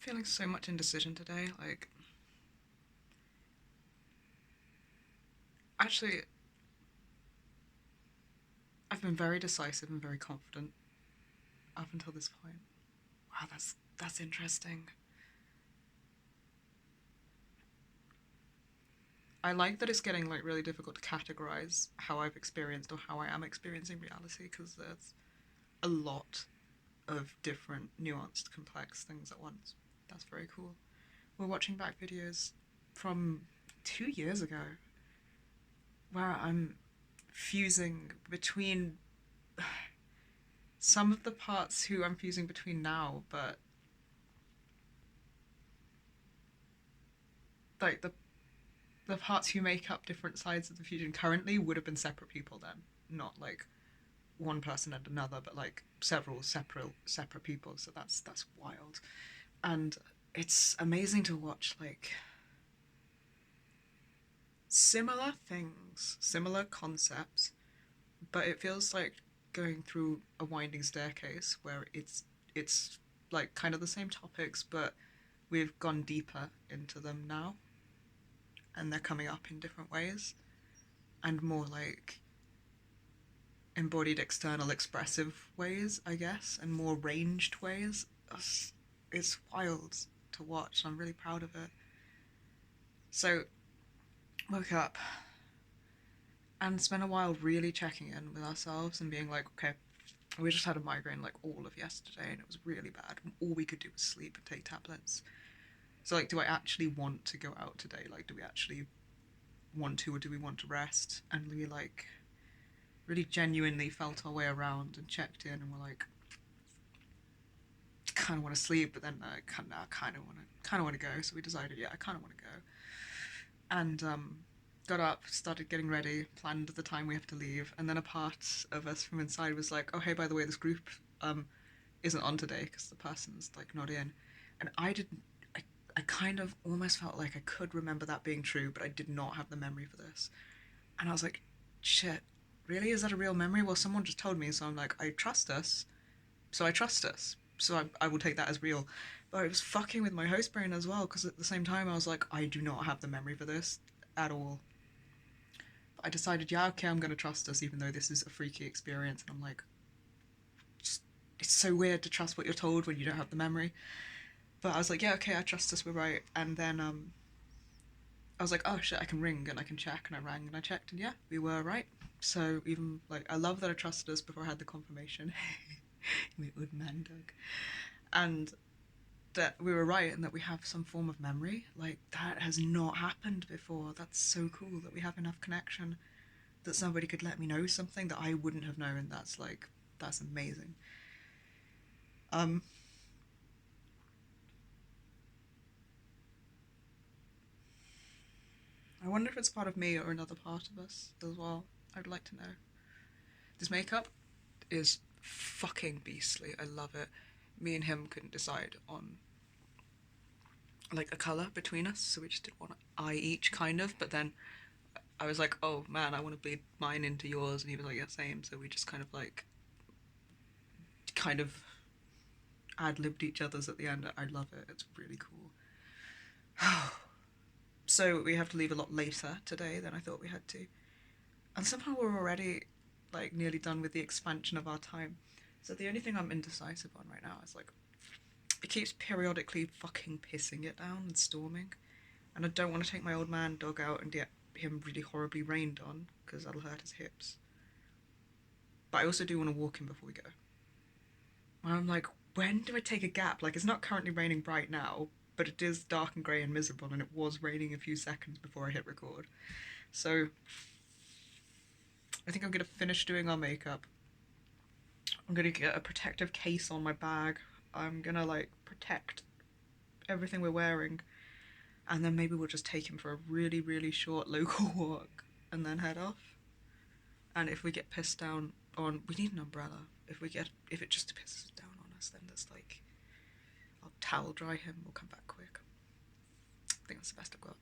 feeling so much indecision today. Like, actually, I've been very decisive and very confident up until this point. Wow, that's interesting. I like that it's getting like really difficult to categorize how I've experienced or how I am experiencing reality because there's a lot of different nuanced, complex things at once. That's very cool. We're watching back videos from 2 years ago where I'm fusing between some of the parts who I'm fusing between now, but like the parts who make up different sides of the fusion currently would have been separate people then, not like one person and another, but like several separate people. So that's wild, and it's amazing to watch like similar things, similar concepts, but it feels like going through a winding staircase where it's like kind of the same topics, but we've gone deeper into them now, and they're coming up in different ways and more like embodied external expressive ways, I guess, and more ranged ways. It's wild to watch. I'm really proud of it. So, woke up and spent a while really checking in with ourselves and being like, okay, we just had a migraine like all of yesterday and it was really bad. And all we could do was sleep and take tablets. So, like, do I actually want to go out today? Like, do we actually want to, or do we want to rest? And we like really genuinely felt our way around and checked in and were like, kind of want to sleep, but then I kind of want to go. So we decided, yeah, I kind of want to go, and got up, started getting ready, planned the time we have to leave, and then a part of us from inside was like, oh hey, by the way, this group isn't on today because the person's like not in, and I didn't. I kind of almost felt like I could remember that being true, but I did not have the memory for this, and I was like, shit, really? Is that a real memory? Well, someone just told me, so I'm like, I trust us, so I trust us. So I will take that as real. But it was fucking with my host brain as well, because at the same time I was like, I do not have the memory for this at all. But I decided, yeah, okay, I'm going to trust us, even though this is a freaky experience. And I'm like, just, it's so weird to trust what you're told when you don't have the memory. But I was like, yeah, okay, I trust us, we're right. And then I was like, oh shit, I can ring and I can check. And I rang and I checked, and yeah, we were right. So even like, I love that I trusted us before I had the confirmation. My old man dog. And that we were right and that we have some form of memory. Like, that has not happened before. That's so cool that we have enough connection that somebody could let me know something that I wouldn't have known. That's like, that's amazing. Um, I wonder if it's part of me or another part of us as well. I'd like to know. This makeup is fucking beastly. I love it. Me and him couldn't decide on like a color between us, so we just did one eye each, kind of. But then I was like, oh man, I want to bleed mine into yours, and he was like, yeah, same. So we just kind of ad libbed each other's at the end. I love it. It's really cool. So we have to leave a lot later today than I thought we had to, and somehow we're already like nearly done with the expansion of our time. So the only thing I'm indecisive on right now is like, it keeps periodically fucking pissing it down and storming, and I don't want to take my old man dog out and get him really horribly rained on because that'll hurt his hips. But I also do want to walk him before we go. And I'm like, when do I take a gap? Like, it's not currently raining bright now, but it is dark and grey and miserable, and it was raining a few seconds before I hit record. So I think I'm gonna finish doing our makeup. I'm gonna get a protective case on my bag. I'm gonna like protect everything we're wearing, and then maybe we'll just take him for a really, really short local walk and then head off. And if we get pissed down on, we need an umbrella. If it just pisses down on us, then there's like, I'll towel dry him. We'll come back quick. I think that's the best I've got.